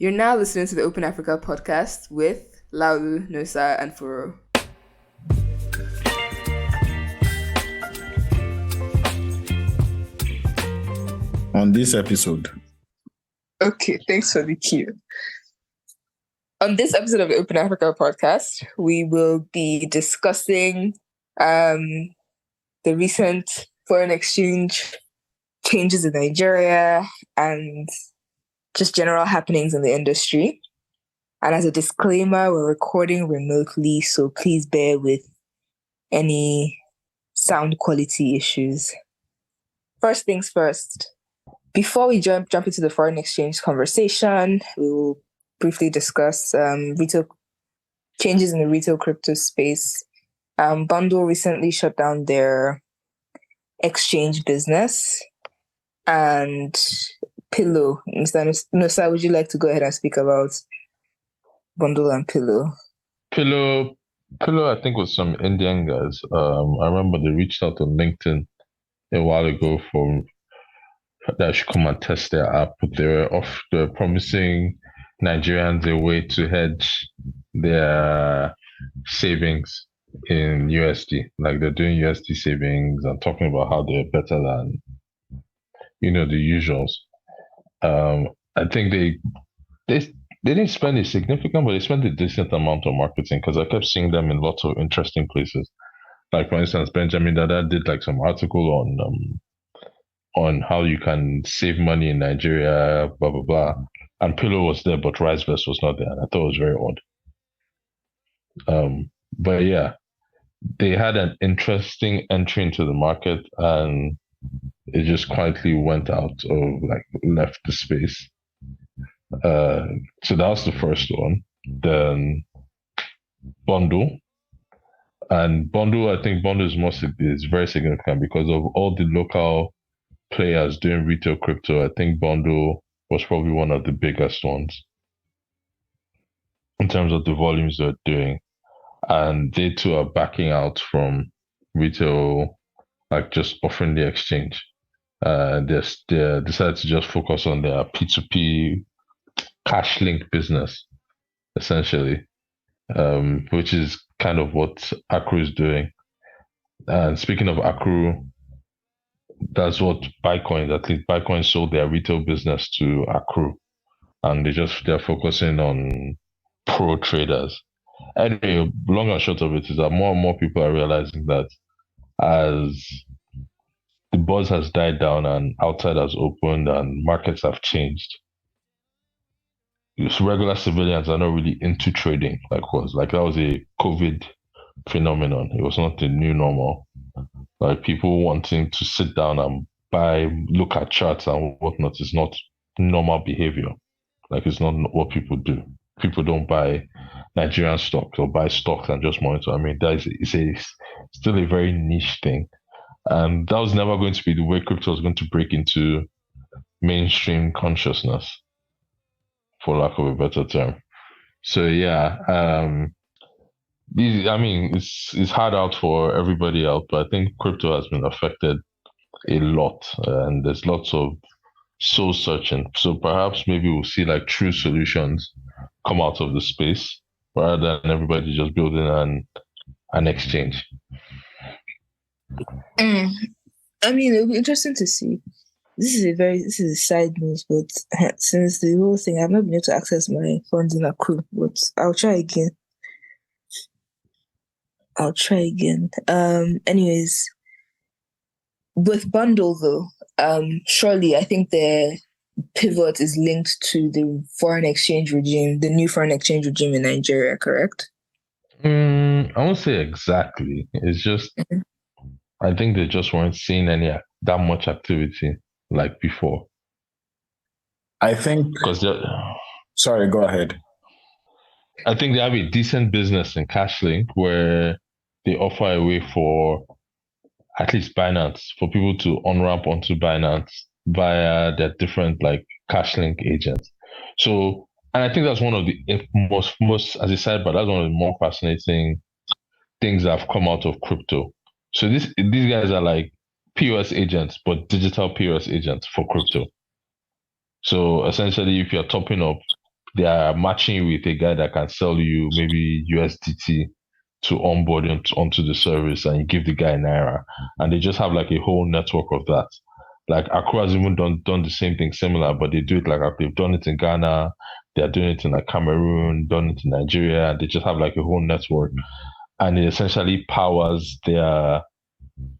You're now listening to the Open Africa podcast with Laulu, Nosa, and Furo. On this episode. Okay, thanks for the cue. On this episode of the Open Africa podcast, we will be discussing the recent foreign exchange changes in Nigeria and just general happenings in the industry. And as a disclaimer, we're recording remotely, so please bear with any sound quality issues. First things first, before we jump into the foreign exchange conversation, we will briefly discuss retail changes in the retail crypto space. Bundle recently shut down their exchange business, and Pillow. Mr. Nosa, would you like to go ahead and speak about Bundle and Pillow? Pillow, I think was some Indian guys. I remember they reached out on LinkedIn a while ago for that should come and test their app. They're promising Nigerians a way to hedge their savings in USD. Like they're doing USD savings and talking about how they're better than the usuals. I think they didn't spend a significant, but they spent a decent amount on marketing because I kept seeing them in lots of interesting places. Like for instance, Benjamin Dada did like some article on how you can save money in Nigeria, blah blah blah. And Pillow was there, but RiseVest was not there. And I thought it was very odd. But yeah, they had an interesting entry into the market, and it just quietly went out or like left the space. So that was the first one. Then Bundle. And Bundle, I think Bundle is very significant because of all the local players doing retail crypto. I think Bundle was probably one of the biggest ones in terms of the volumes they're doing. And they too are backing out from retail, like just offering the exchange. They decided to just focus on their P2P cash link business, essentially, which is kind of what Accru is doing. And speaking of Accru, that's what Bitcoin, at least Bitcoin sold their retail business to Accru, and they're focusing on pro traders. Anyway, long and short of it is that more and more people are realizing that as the buzz has died down and outside has opened and markets have changed, regular civilians are not really into trading that was a COVID phenomenon. It was not the new normal. Like people wanting to sit down and look at charts and whatnot is not normal behavior. Like it's not what people do. People don't buy Nigerian stocks or buy stocks and just monitor. I mean, it's still a very niche thing. And that was never going to be the way crypto was going to break into mainstream consciousness, for lack of a better term. So yeah, it's hard out for everybody else, but I think crypto has been affected a lot, and there's lots of soul searching. So perhaps maybe we'll see like true solutions come out of the space rather than everybody just building an exchange. I mean, it'll be interesting to see. This is a side news, but since the whole thing, I've not been able to access my funds in Accru, but I'll try again. Anyways, with Bundle though, surely I think the pivot is linked to the foreign exchange regime, the new foreign exchange regime in Nigeria, correct? I won't say exactly. It's just I think they just weren't seeing that much activity like before. I think because sorry, go ahead. I think they have a decent business in CashLink where they offer a way for at least Binance, for people to on-ramp onto Binance via their different like CashLink agents. So, and I think that's one of the most as a sidebar, that's one of the more fascinating things that have come out of crypto. So these guys are like POS agents, but digital POS agents for crypto. So essentially, if you're topping up they are matching you with a guy that can sell you maybe USDT to onboard onto the service, and you give the guy naira, and they just have like a whole network of that. Like Accra has even done the same thing similar, but they do it like they've done it in Ghana, they're doing it in like Cameroon, done it in Nigeria, and they just have like a whole network, and it essentially powers their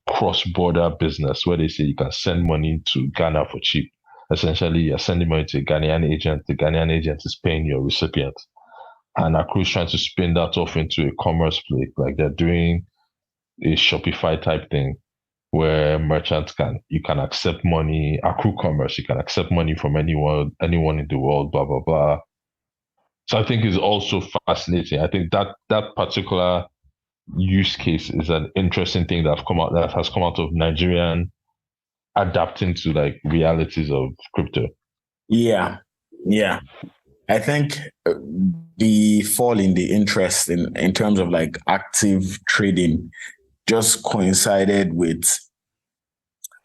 cross-border business where they say you can send money to Ghana for cheap. Essentially, you're sending money to a Ghanaian agent. The Ghanaian agent is paying your recipient. And Accru's trying to spin that off into a commerce play. Like they're doing a Shopify type thing where merchants you can accept money, Accru commerce, you can accept money from anyone in the world, blah, blah, blah. So I think it's also fascinating. I think that particular use case is an interesting thing that has come out of Nigerian adapting to like realities of crypto. Yeah. I think the fall in the interest in terms of like active trading just coincided with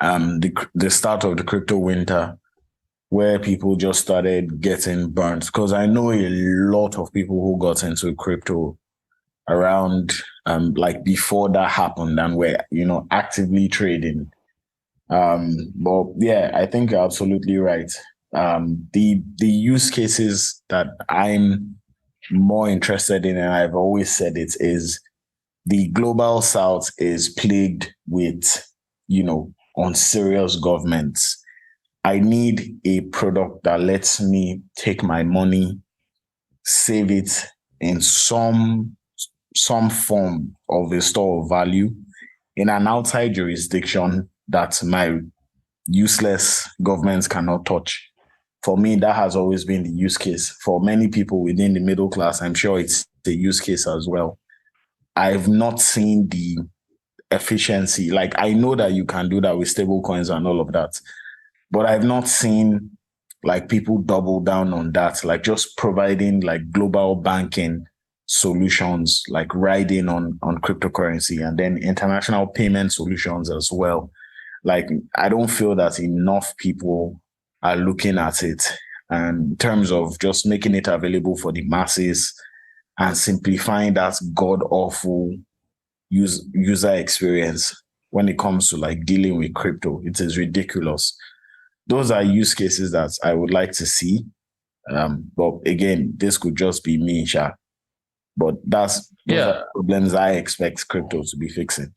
the start of the crypto winter, where people just started getting burnt. Because I know a lot of people who got into crypto around like before that happened and were actively trading. But yeah, I think you're absolutely right. The use cases that I'm more interested in, and I've always said it, is the global south is plagued with unserious governments. I need a product that lets me take my money, save it in some form of a store of value in an outside jurisdiction that my useless governments cannot touch. For me, that has always been the use case. For many people within the middle class, I'm sure it's the use case as well. I've not seen the efficiency. Like, I know that you can do that with stable coins and all of that, but I've not seen like people double down on that, like just providing like global banking solutions, like riding on cryptocurrency, and then international payment solutions as well. Like, I don't feel that enough people are looking at it and in terms of just making it available for the masses and simplifying that god-awful user experience when it comes to like dealing with crypto. It is ridiculous. Those are use cases that I would like to see. But again, this could just be me, Sha. But those are problems I expect crypto to be fixing.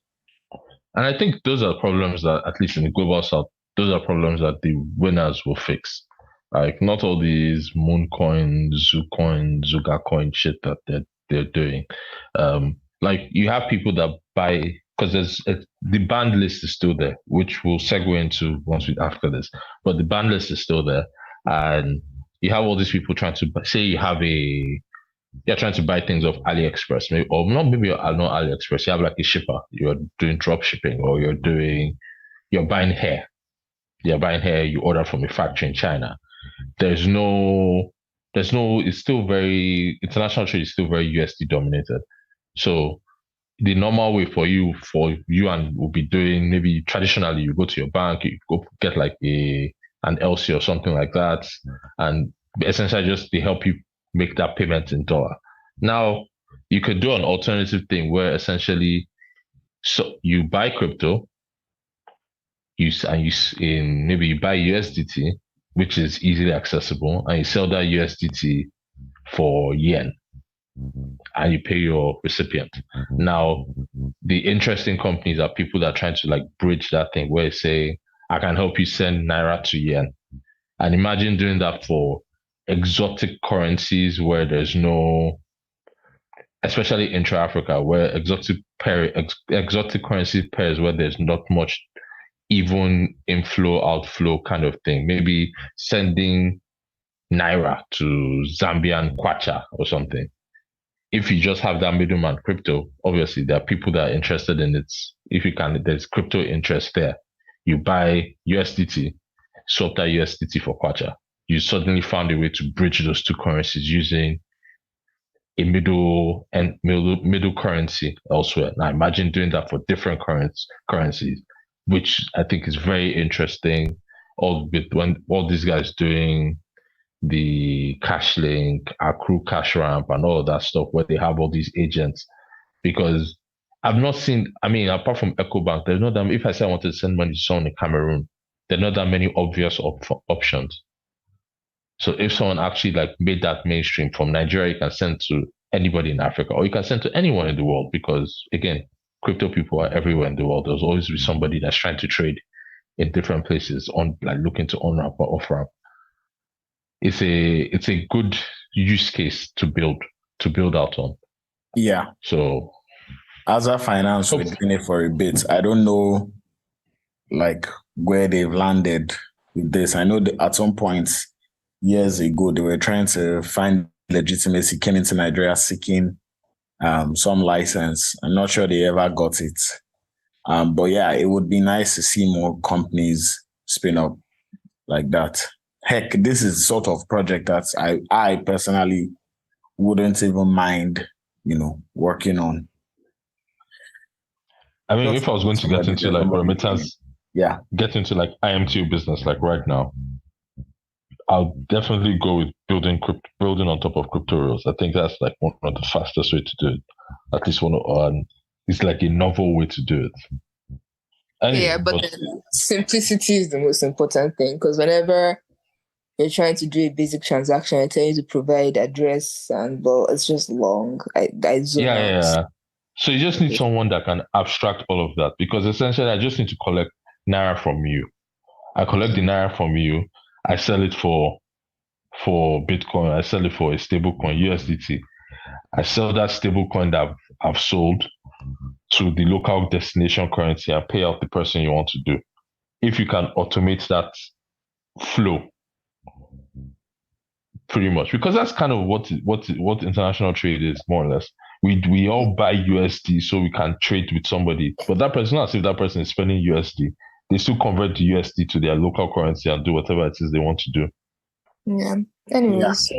And I think those are problems that, at least in the global south, those are problems that the winners will fix. Like, not all these Mooncoin, Zoocoin, Zugacoin shit that they're doing. Like, you have people that buy, because the banned list is still there, which we'll segue into after this. But the banned list is still there, and you have all these people trying to say you're trying to buy things off AliExpress, maybe, or not AliExpress. You have like a shipper. You're doing drop shipping, or you're buying hair. You're buying hair. You order from a factory in China. It's still very, international trade is still very USD dominated. So the normal way for you and will be doing, maybe traditionally you go to your bank, you go get like an LC or something like that, and essentially just they help you make that payment in dollar. Now you could do an alternative thing where essentially, so you buy crypto, maybe you buy USDT, which is easily accessible, and you sell that USDT for yen, and you pay your recipient. Now, the interesting companies are people that are trying to like bridge that thing where they say, I can help you send naira to yen. And imagine doing that for exotic currencies where there's no, especially intra-Africa, where exotic currency pairs where there's not much even inflow, outflow kind of thing. Maybe sending naira to Zambian kwacha or something. If you just have that middleman crypto, obviously there are people that are interested in it. There's crypto interest there. You buy USDT, swap that USDT for kwacha. You suddenly found a way to bridge those two currencies using a middle currency elsewhere. Now imagine doing that for different currencies, which I think is very interesting. All these guys doing the CashLink, Accrue Cash Ramp, and all of that stuff where they have all these agents. Because I've not seen, I mean, apart from EcoBank, there's not that, if I say I wanted to send money to someone in Cameroon, there are not that many obvious options. So if someone actually like made that mainstream from Nigeria, you can send to anybody in Africa, or you can send to anyone in the world, because again, crypto people are everywhere in the world. There's always be somebody that's trying to trade in different places, on like looking to on ramp or off ramp. It's a good use case to build out on. Yeah. So Aza Finance were doing it for a bit. I don't know like where they've landed with this. I know that at some point years ago they were trying to find legitimacy, came into Nigeria seeking some license. I'm not sure they ever got it. But yeah, it would be nice to see more companies spin up like that. Heck, this is sort of project that I personally wouldn't even mind, working on. I mean, if I was going to get into like remittance, get into like IMTO business like right now, I'll definitely go with building on top of crypto rails. I think that's like one of the fastest way to do it. At least it's like a novel way to do it. Anyway, but simplicity is the most important thing, because whenever you're trying to do a basic transaction, I tell you to provide address, and it's just long. I zoom out. So you just need someone that can abstract all of that, because essentially I just need to collect Naira from you. I collect the Naira from you. I sell it for Bitcoin. I sell it for a stable coin, USDT. I sell that stable coin that I've sold to the local destination currency and pay out the person you want to do. If you can automate that flow, pretty much, because that's kind of what international trade is, more or less. We all buy USD so we can trade with somebody, but that person, not if that person is spending USD, they still convert the USD to their local currency and do whatever it is they want to do. Yeah. Anyways,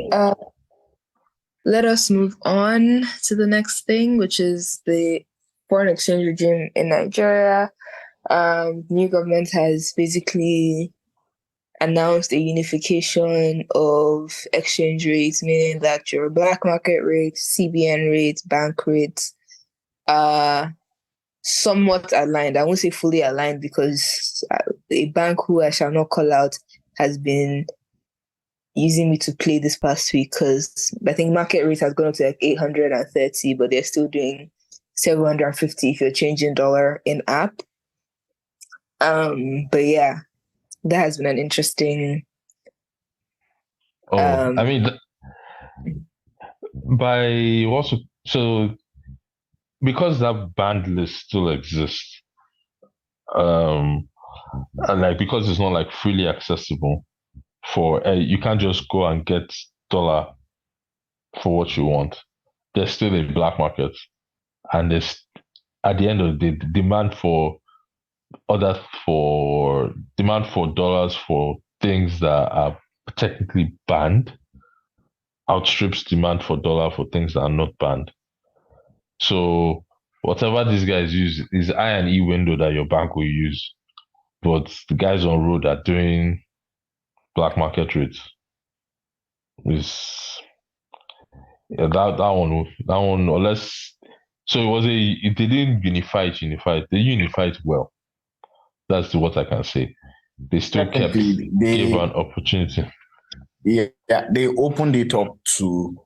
let us move on to the next thing, which is the foreign exchange regime in Nigeria. New government has basically announced a unification of exchange rates, meaning that your black market rates, CBN rates, bank rates are somewhat aligned. I won't say fully aligned, because a bank who I shall not call out has been using me to play this past week, because I think market rate has gone up to like 830, but they're still doing 750 if you're changing dollar in app. But yeah, that has been an interesting. I mean, by also, so because that banned list still exists, and like because it's not like freely accessible for you can't just go and get dollar for what you want. There's still a black market, and there's at the end of the day, demand for dollars for things that are technically banned outstrips demand for dollar for things that are not banned. So whatever these guys use is I and E window that your bank will use, but the guys on road are doing black market rates. Is that one unless so they didn't unify it. They unified well. That's what I can say. They still gave an opportunity. Yeah, they opened it up to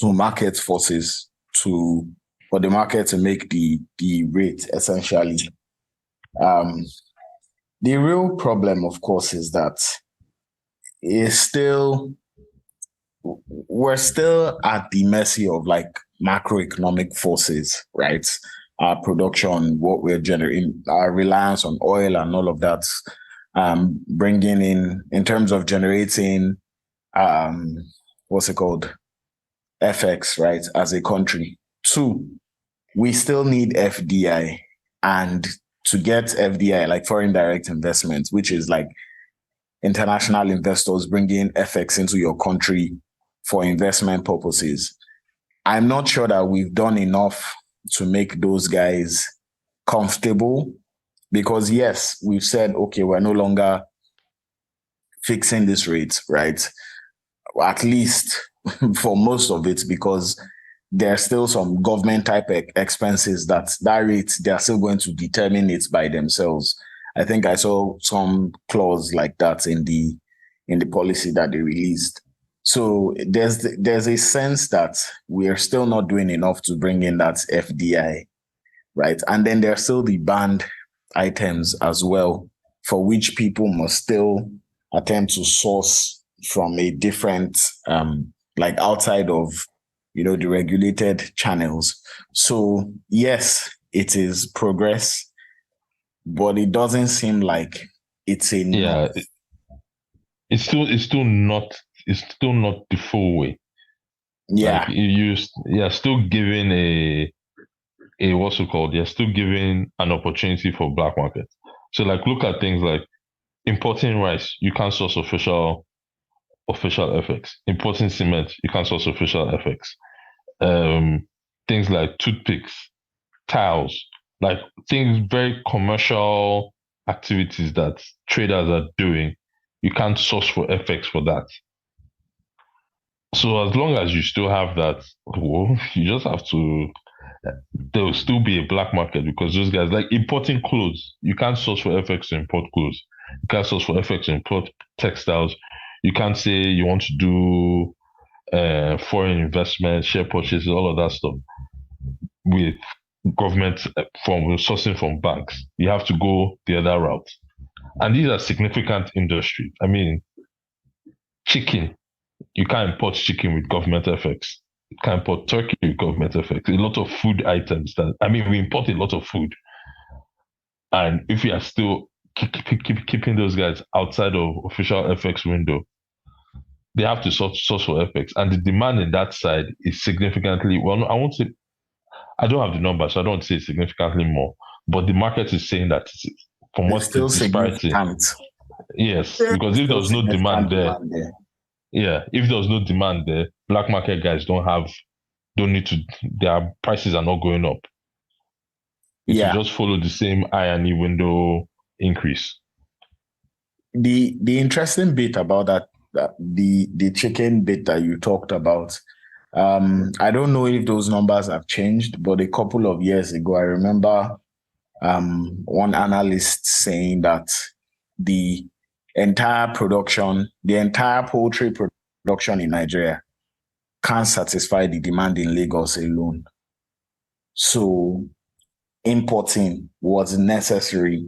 market forces for the market to make the rate essentially. The real problem, of course, is that we're still at the mercy of like macroeconomic forces, right? Our production, what we're generating, our reliance on oil and all of that, bringing in terms of generating, what's it called? FX, right? As a country. 2, we still need FDI, and to get FDI, like foreign direct investment, which is like international investors bringing FX into your country for investment purposes. I'm not sure that we've done enough to make those guys comfortable, because yes, we've said, okay, we're no longer fixing this rate, right? at least for most of it, because there's still some government type expenses that rate, they're still going to determine it by themselves. I think I saw some clause like that in the policy that they released. So there's a sense that we are still not doing enough to bring in that FDI, right? And then there's still the banned items as well, for which people must still attempt to source from a different, like outside of, the regulated channels. So yes, it is progress, but it doesn't seem like it's enough. Yeah, it's still not the full way. Yeah, like you're still giving a what's it called? You're still giving an opportunity for black market. So like look at things like importing rice, you can't source official FX. Importing cement, you can't source official FX. Things like toothpicks, tiles, like things very commercial activities that traders are doing, you can't source for FX for that. So as long as you still have that, well, you just have to. There will still be a black market because those guys like importing clothes. You can't source for FX to import clothes. You can't source for FX to import textiles. You can't say you want to do foreign investment, share purchases, all of that stuff with government from sourcing from banks. You have to go the other route, and these are significant industries. I mean, chicken. You can't import chicken with government FX. You can't import turkey with government FX. A lot of food items we import a lot of food. And if we are still keeping those guys outside of official FX window, they have to source for FX. And the demand in that side is significantly, well, I won't say, I don't have the numbers, so I don't say significantly more. But the market is saying that from what's the disparity. Yes, because if there's no demand there. Yeah, if there's no demand there, black market guys don't need to, their prices are not going up. It will just follow the same I&E window increase. The interesting bit about that the chicken bit that you talked about, I don't know if those numbers have changed, but a couple of years ago, I remember one analyst saying that the entire poultry production in Nigeria can't satisfy the demand in Lagos alone. So importing was necessary,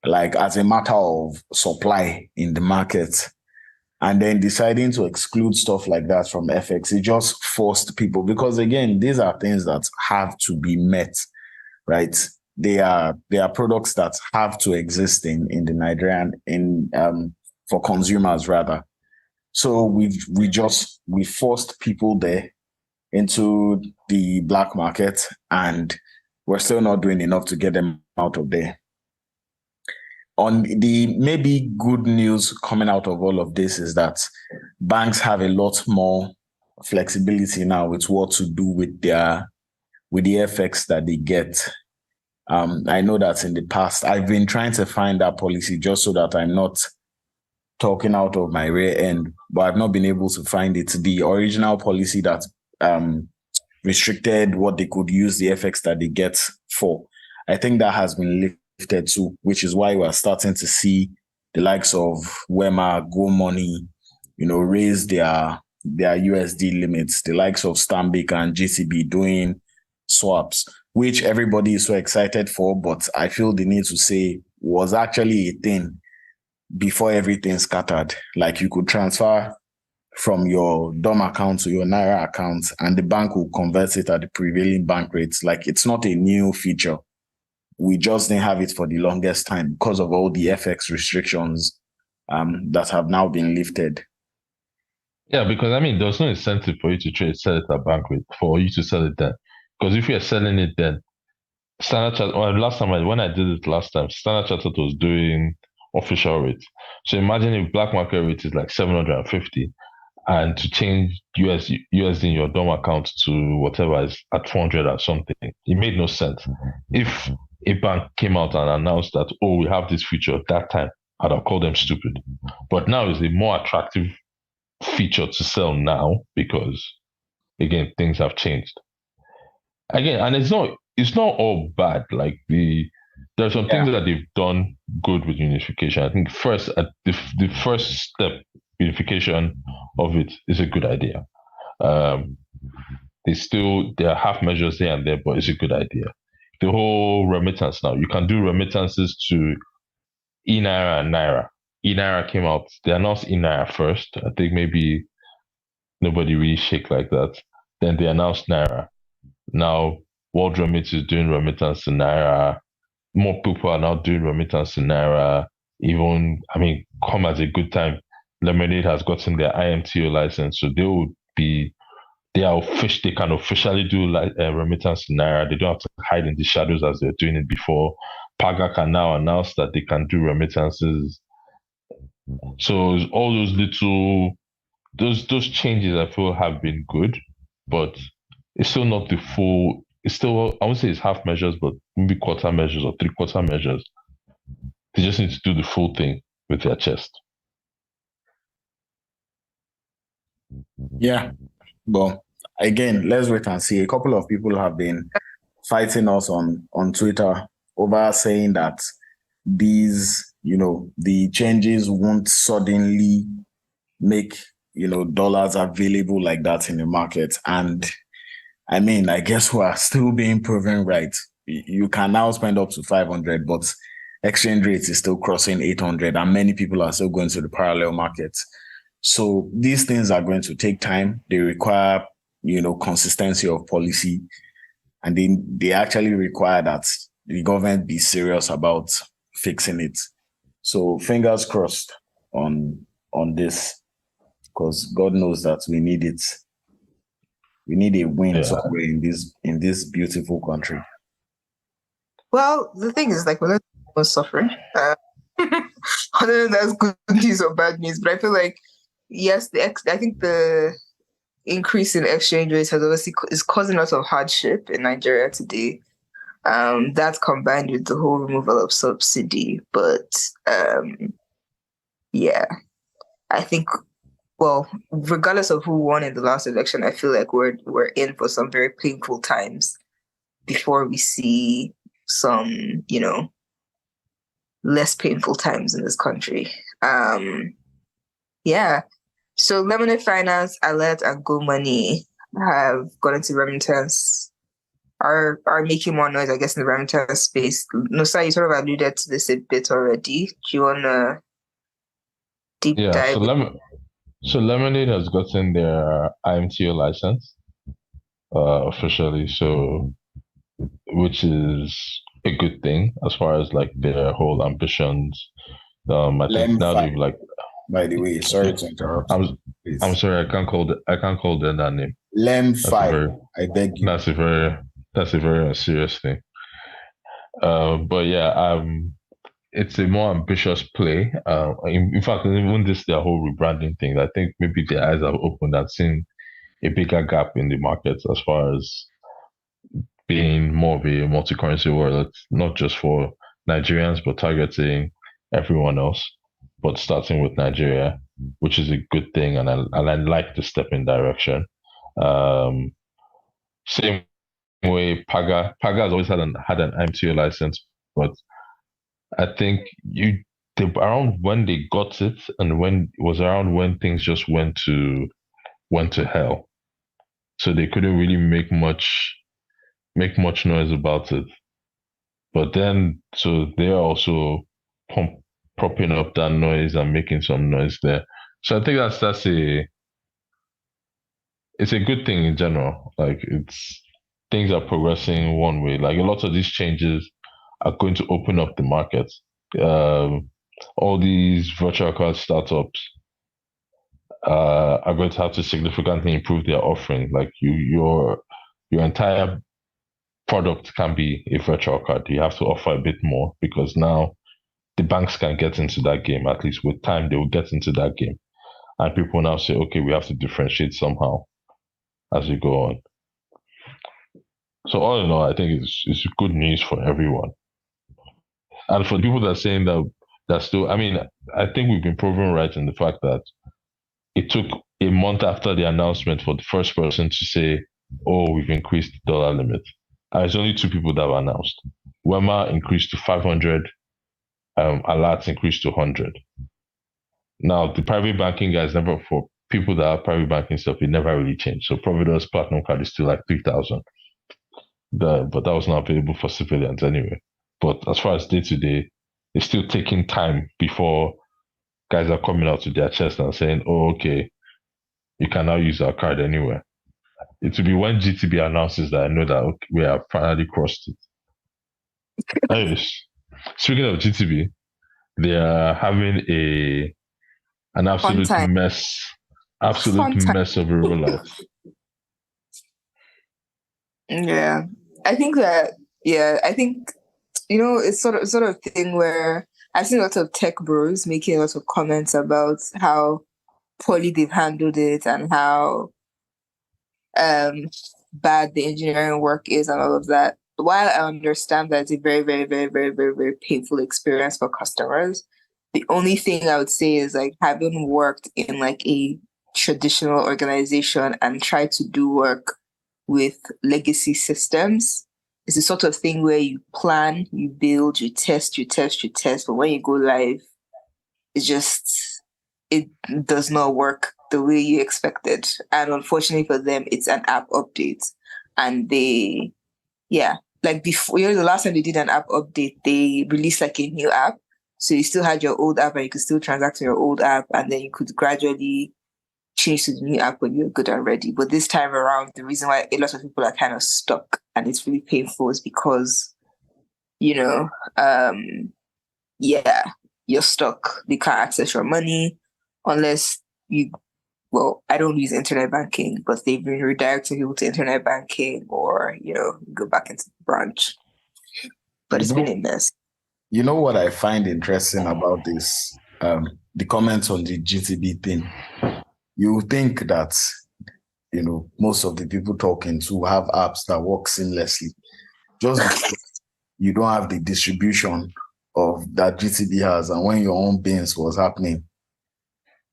like as a matter of supply in the market. And then deciding to exclude stuff like that from FX, it just forced people, because again, these are things that have to be met, right? They are products that have to exist in the Nigerian for consumers rather. So we forced people there into the black market, and we're still not doing enough to get them out of there. On the maybe good news coming out of all of this is that banks have a lot more flexibility now with what to do with the FX that they get. I know that in the past, I've been trying to find that policy just so that I'm not talking out of my rear end, but I've not been able to find it. The original policy that restricted what they could use the FX that they get for, I think that has been lifted too, which is why we're starting to see the likes of Wema, Go Money, raise their USD limits, the likes of Stanbic and GTB doing swaps, which everybody is so excited for, but I feel the need to say was actually a thing before everything scattered. Like you could transfer from your DOM account to your Naira account and the bank will convert it at the prevailing bank rates. Like it's not a new feature. We just didn't have it for the longest time because of all the FX restrictions that have now been lifted. Yeah, because there's no incentive for you to sell it at bank rate, for you to sell it then. Because if you're selling it then, Standard Chartered, when I did it last time, Standard Chartered was doing official rate. So imagine if black market rate is like 750, and to change USD in your DOM account to whatever is at 400 or something, it made no sense. If a bank came out and announced that, oh, we have this feature at that time, I'd have called them stupid. But now it's a more attractive feature to sell now because again things have changed. Again, and it's not all bad. Like there are some things that they've done good with unification. I think first at the first step, unification of it is a good idea. There are half measures here and there, but it's a good idea. The whole remittance now, you can do remittances to eNaira and Naira. eNaira came out, they announced eNaira first. I think maybe nobody really shake like that. Then they announced Naira. Now World Remit is doing remittance to Naira. More people are now doing remittance to Naira. Even, come at a good time. Lemonade has gotten their IMTO license, so they can officially do remittance to Naira. They don't have to hide in the shadows as they're doing it before. Paga can now announce that they can do remittances. So all those little those changes I feel have been good, but it's still not the full. It's still, I won't say it's half measures, but maybe quarter measures or 3/4 measures. They just need to do the full thing with their chest. Yeah. Well, again, let's wait and see. A couple of people have been fighting us on Twitter over saying that these, the changes won't suddenly make, dollars available like that in the market. And I guess we're still being proven right. You can now spend up to 500, but exchange rate is still crossing 800, and many people are still going to the parallel markets. So these things are going to take time. They require, consistency of policy, and they actually require that the government be serious about fixing it. So fingers crossed on this, because God knows that we need it. We need a win somewhere in this beautiful country. Well, the thing is, we're not suffering. I don't know if that's good news or bad news, but I feel like, yes, I think the increase in exchange rates is causing a lot of hardship in Nigeria today. That's combined with the whole removal of subsidy. But I think, well, regardless of who won in the last election, I feel like we're in for some very painful times before we see some, less painful times in this country. So Lemonade Finance, Alert, and Go Money have gone into remittance, are making more noise, I guess, in the remittance space. Nosa, you sort of alluded to this a bit already. Do you want to deep dive? So Lemonade has gotten their IMTO license officially, so which is a good thing as far as their whole ambitions. I think now they've By the way, sorry to interrupt. I'm sorry, I can't call them that name. Lem5, I beg you. That's a very serious thing. But yeah, it's a more ambitious play. In fact, even their whole rebranding thing, I think maybe their eyes have opened and seen a bigger gap in the market as far as being more of a multi-currency wallet, not just for Nigerians, but targeting everyone else, but starting with Nigeria, which is a good thing, and I like the step in direction. Same way, Paga has always had an IMTO license, but I think around when they got it, and when it was around when things just went to hell, so they couldn't really make much noise about it. But then, so they're also propping up that noise and making some noise there. So I think it's a good thing in general. Things are progressing one way. A lot of these changes are going to open up the market. All these virtual card startups are going to have to significantly improve their offering. Your entire product can be a virtual card. You have to offer a bit more, because now the banks can get into that game. At least with time, they will get into that game. And people now say, okay, we have to differentiate somehow as we go on. So all in all, I think it's good news for everyone. And for people that are saying that still, I think we've been proven right in the fact that it took a month after the announcement for the first person to say, "Oh, we've increased the dollar limit." And it's only two people that were announced. Wema increased to 500. Alerts increased to 100. Now, the private banking guys never, for people that have private banking stuff, it never really changed. So Providus Platinum Card is still like 3,000. But that was not available for civilians anyway. But as far as day to day, it's still taking time before guys are coming out to their chest and saying, "Oh, okay, you can now use our card anywhere." It will be when GTB announces that I know that okay, we have finally crossed it. Anyways, speaking of GTB, they are having an absolute mess of a rollout. Yeah, I think that. Yeah, I think it's sort of thing where I've seen lots of tech bros making lots of comments about how poorly they've handled it and how bad the engineering work is and all of that. While I understand that it's a very, very, very, very, very, very painful experience for customers, the only thing I would say is like having worked in like a traditional organization and tried to do work with legacy systems, it's the sort of thing where you plan, you build, you test, but when you go live, it does not work the way you expected. And unfortunately for them, it's an app update. And like before, the last time they did an app update, they released like a new app. So you still had your old app and you could still transact on your old app, and then you could gradually change to the new app when you're good and ready. But this time around, the reason why a lot of people are kind of stuck and it's really painful is because, you're stuck. You can't access your money unless I don't use internet banking, but they've been redirecting people to internet banking or, go back into the branch. But it's been a mess. You know what I find interesting about this? The comments on the GTB thing. You think that, most of the people talking to have apps that work seamlessly. Just because you don't have the distribution of that GTB has, and when your own bins was happening,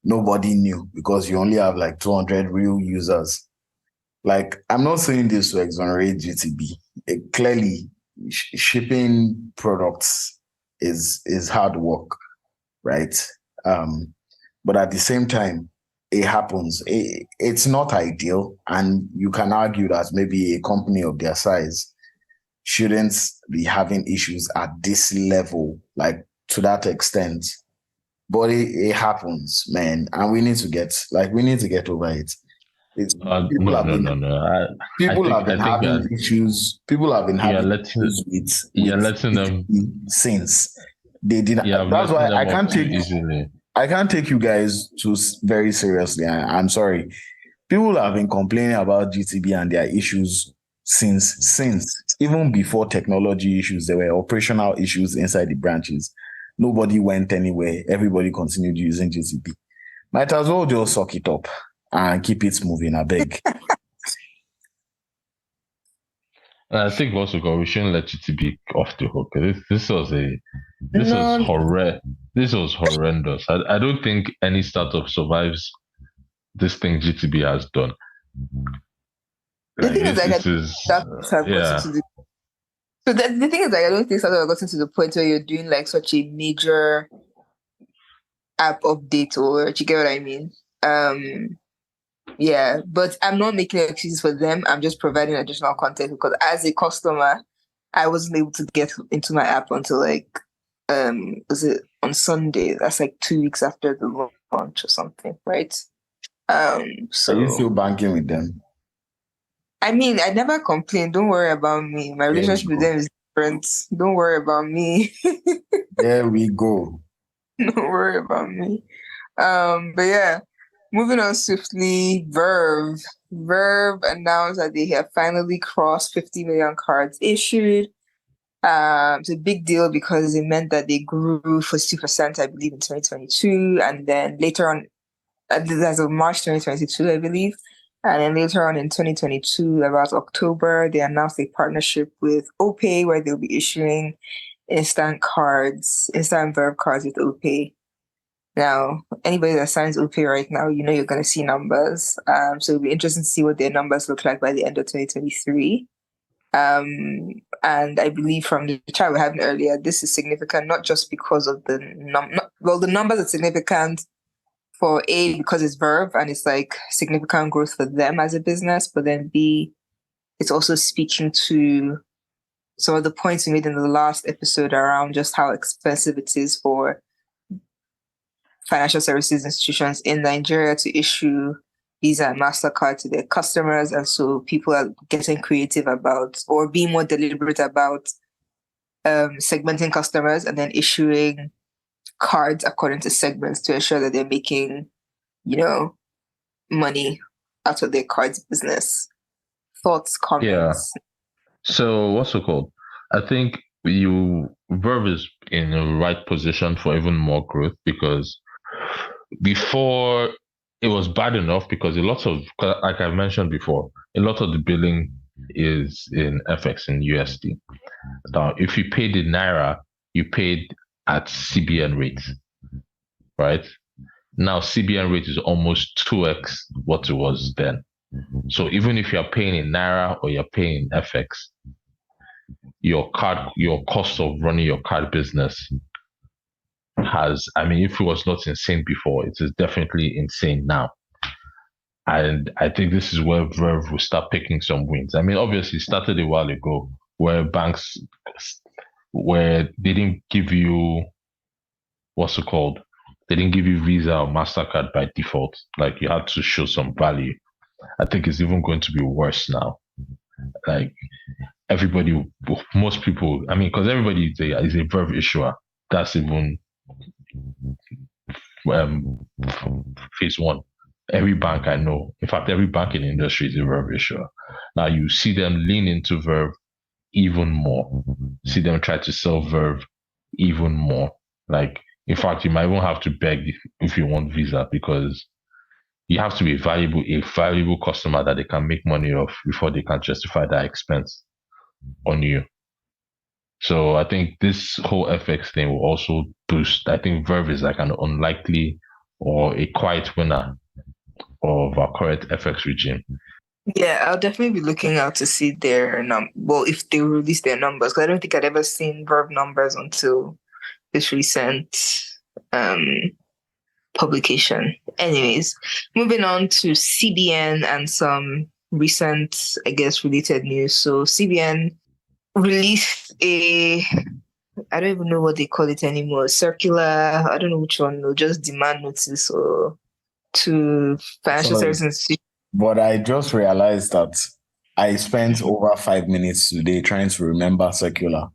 nobody knew because you only have like 200 real users. Like, I'm not saying this to exonerate GTB. Clearly, shipping products is hard work, right? But at the same time, it happens. It's not ideal, and you can argue that maybe a company of their size shouldn't be having issues at this level, like to that extent. But it happens, man, and we need to get over it. People have been having issues. People have been having issues with them since they didn't. That's why I can't take easily. I can't take you guys too very seriously. I'm sorry. People have been complaining about GTB and their issues since even before technology issues. There were operational issues inside the branches. Nobody went anywhere. Everybody continued using GTB. Might as well just suck it up and keep it moving, I beg. I think also, God, we shouldn't let GTB off the hook. This was horrendous. I don't think any startup survives this thing GTB has done. The thing is, I don't think startup have gotten to the point where you're doing like such a major app update, or do you get what I mean? Yeah, but I'm not making excuses for them. I'm just providing additional content because as a customer, I wasn't able to get into my app until like, was it on Sunday? That's like 2 weeks after the launch or something, right? So are you still banking with them? I mean, I never complain. Don't worry about me. My relationship with them is different. Don't worry about me. There we go. Don't worry about me. But yeah. Moving on swiftly, Verve announced that they have finally crossed 50 million cards issued. It's a big deal because it meant that they grew 42%, I believe, in 2022. And then later on, as of March 2022, I believe. And then later on in 2022, about October, they announced a partnership with OPay where they'll be issuing instant Verve cards with OPay. Now, anybody that signs OPay right now, you're going to see numbers. So it'll be interesting to see what their numbers look like by the end of 2023. And I believe from the chat we had earlier, this is significant not just because of the the numbers are significant for A, because it's Verve and it's like significant growth for them as a business, but then B, it's also speaking to some of the points we made in the last episode around just how expensive it is for financial services institutions in Nigeria to issue Visa and MasterCard to their customers. And so people are getting creative about or being more deliberate about segmenting customers and then issuing cards according to segments to ensure that they're making, money out of their cards business. Thoughts, comments? Yeah. So what's it called? I think Verve is in the right position for even more growth, because before it was bad enough because like I mentioned before, a lot of the billing is in FX in USD. Now, if you paid in Naira, you paid at CBN rates, right? Now, CBN rate is almost 2x what it was then. So even if you're paying in Naira or you're paying in FX, your cost of running your card business if it was not insane before, it is definitely insane now. And I think this is where Verve will start picking some wins. Obviously it started a while ago where banks, where they didn't give you, they didn't give you Visa or MasterCard by default. Like, you had to show some value. I think it's even going to be worse now. Like, most people, because everybody is a Verve issuer. That's even phase one. Every bank I know, in fact, every bank in the industry is a Verve issuer. Now you see them lean into Verve even more. See them try to sell Verve even more. Like, in fact, you might even have to beg if you want Visa, because you have to be a valuable customer that they can make money off before they can justify that expense on you. So I think this whole FX thing will also boost. I think Verve is like an unlikely or a quiet winner of our current FX regime. Yeah, I'll definitely be looking out to see their if they release their numbers, because I don't think I'd ever seen Verve numbers until this recent publication. Anyways, moving on to CBN and some recent, I guess, related news. So CBN released I don't even know what they call it anymore, circular, I don't know which one, just demand notice or to financial services institutions. But I just realized that I spent over 5 minutes today trying to remember circular,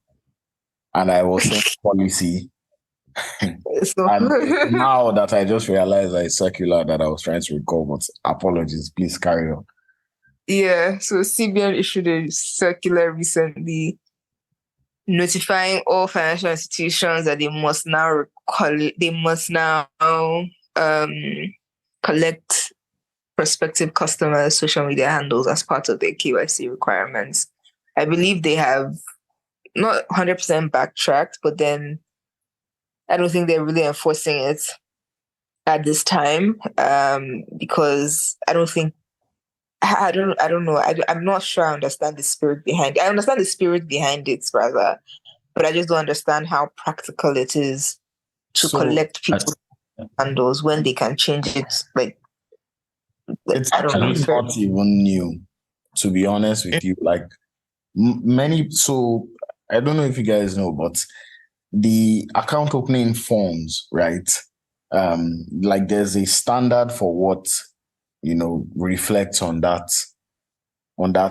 and I was saying policy. So, and now that I just realized it's circular that I was trying to recall, but apologies, please carry on. Yeah, so CBN issued a circular recently notifying all financial institutions that they must now collect prospective customers' social media handles as part of their KYC requirements. I believe they have not 100% backtracked, but then I don't think they're really enforcing it at this time, because I don't know. I'm not sure I understand the spirit behind it. I understand the spirit behind it, rather, but I just don't understand how practical it is to collect people's handles when they can change it. It's not even new, to be honest with you. Like, so I don't know if you guys know, but the account opening forms, right? Like, there's a standard for what reflects on that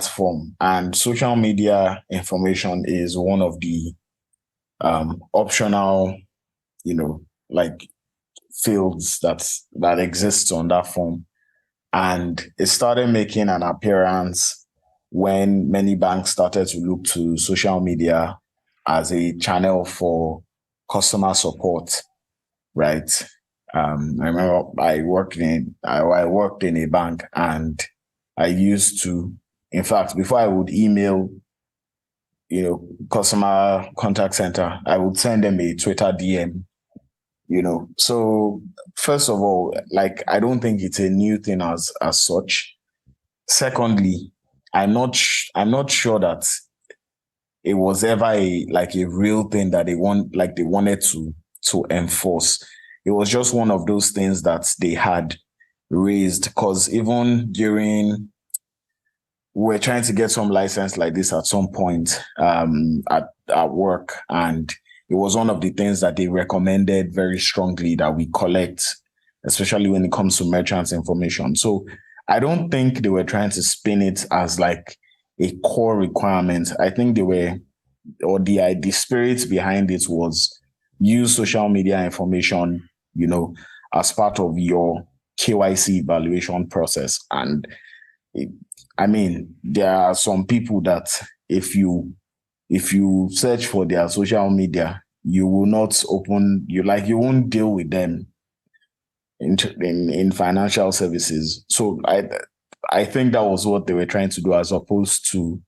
form, and social media information is one of the optional fields that exists on that form. And it started making an appearance when many banks started to look to social media as a channel for customer support, right? I remember I worked in a bank, and I used to, in fact, before I would email, customer contact center, I would send them a Twitter DM, So first of all, like, I don't think it's a new thing as such. Secondly, I'm not sure that it was ever a real thing that they wanted to enforce. It was just one of those things that they had raised, because even during, we're trying to get some license like this at some point at work, and it was one of the things that they recommended very strongly that we collect, especially when it comes to merchants information. So I don't think they were trying to spin it as like a core requirement. I think the spirit behind it was use social media information, as part of your KYC evaluation process. And there are some people that if you search for their social media, you will not you won't deal with them in financial services. So I think that was what they were trying to do, as opposed to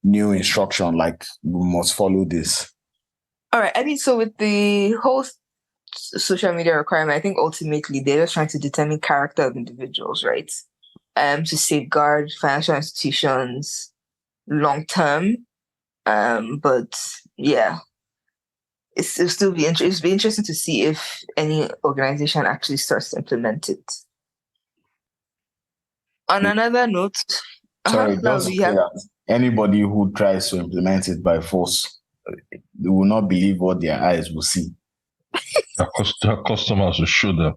new instruction, like, we must follow this. All right. So with the whole social media requirement, I think ultimately they're just trying to determine character of individuals, right? To safeguard financial institutions long term. But yeah, it'll still be interesting to see if any organization actually starts to implement it. On another note, anybody who tries to implement it by force, they will not believe what their eyes will see. Their customers will show them.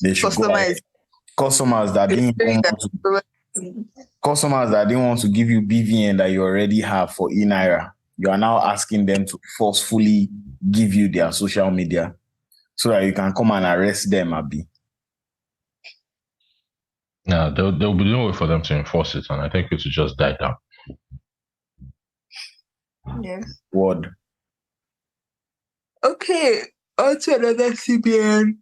They should customers that didn't want to give you BVN that you already have for eNaira. You are now asking them to forcefully give you their social media so that you can come and arrest them, Abi. No, there'll be no way for them to enforce it, and I think it will just die down. Yeah. Word. Okay, on to another CBN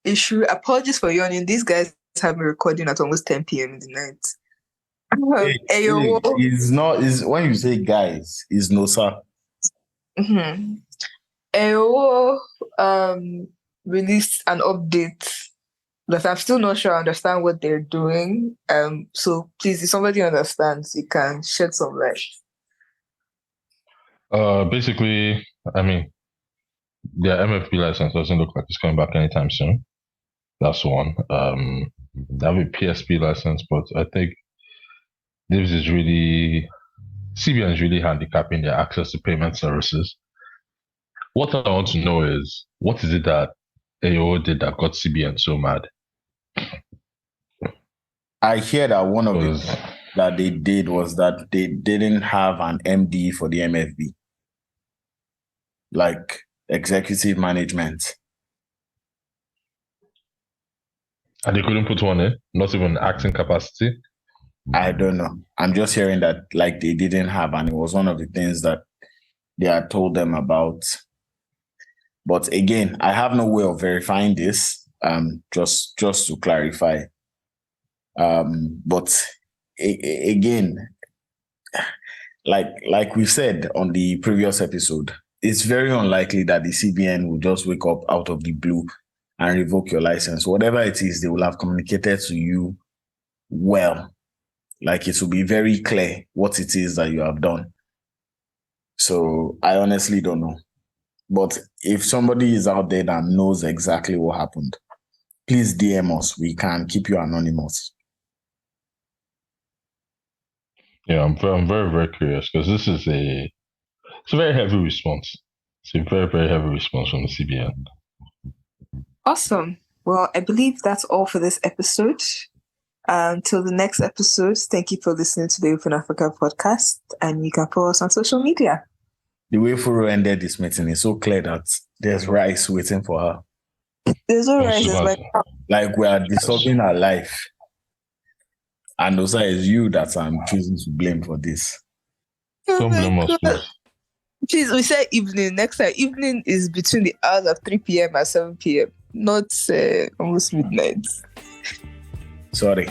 issue. Apologies for yawning. These guys have been recording at almost 10 p.m. in the night. When you say guys, it's no sir. Mm-hmm. AO released an update, but I'm still not sure I understand what they're doing. So please, if somebody understands, you can shed some light. Basically, their MFP license doesn't look like it's coming back anytime soon. That's one. They have a PSP license, but I think CBN is really handicapping their access to payment services. What I want to know is, what is it that AO did that got CBN so mad? I hear that one of the that they did was that they didn't have an MD for the MFB, like executive management. And they couldn't put one in, not even acting capacity? I don't know. I'm just hearing that like they didn't have, and it was one of the things that they had told them about. But again, I have no way of verifying this. Just to clarify. But again, like we said on the previous episode, it's very unlikely that the CBN will just wake up out of the blue and revoke your license. Whatever it is, they will have communicated to you well. Like, it will be very clear what it is that you have done. So I honestly don't know. But if somebody is out there that knows exactly what happened, please DM us. We can keep you anonymous. Yeah, I'm very, very curious, because this is it's a very heavy response. It's a very, very heavy response from the CBN. Awesome. Well, I believe that's all for this episode. Until the next episode, thank you for listening to the Open Africa podcast, and you can follow us on social media. The way Furu ended this meeting is so clear that there's rice waiting for her. There's no rice. Like, we are disturbing her life. And also, it's you that I'm choosing to blame for this. Don't blame us, please. Please, we said evening. Next time, evening is between the hours of 3 p.m. and 7 p.m., not almost midnight. Sorry.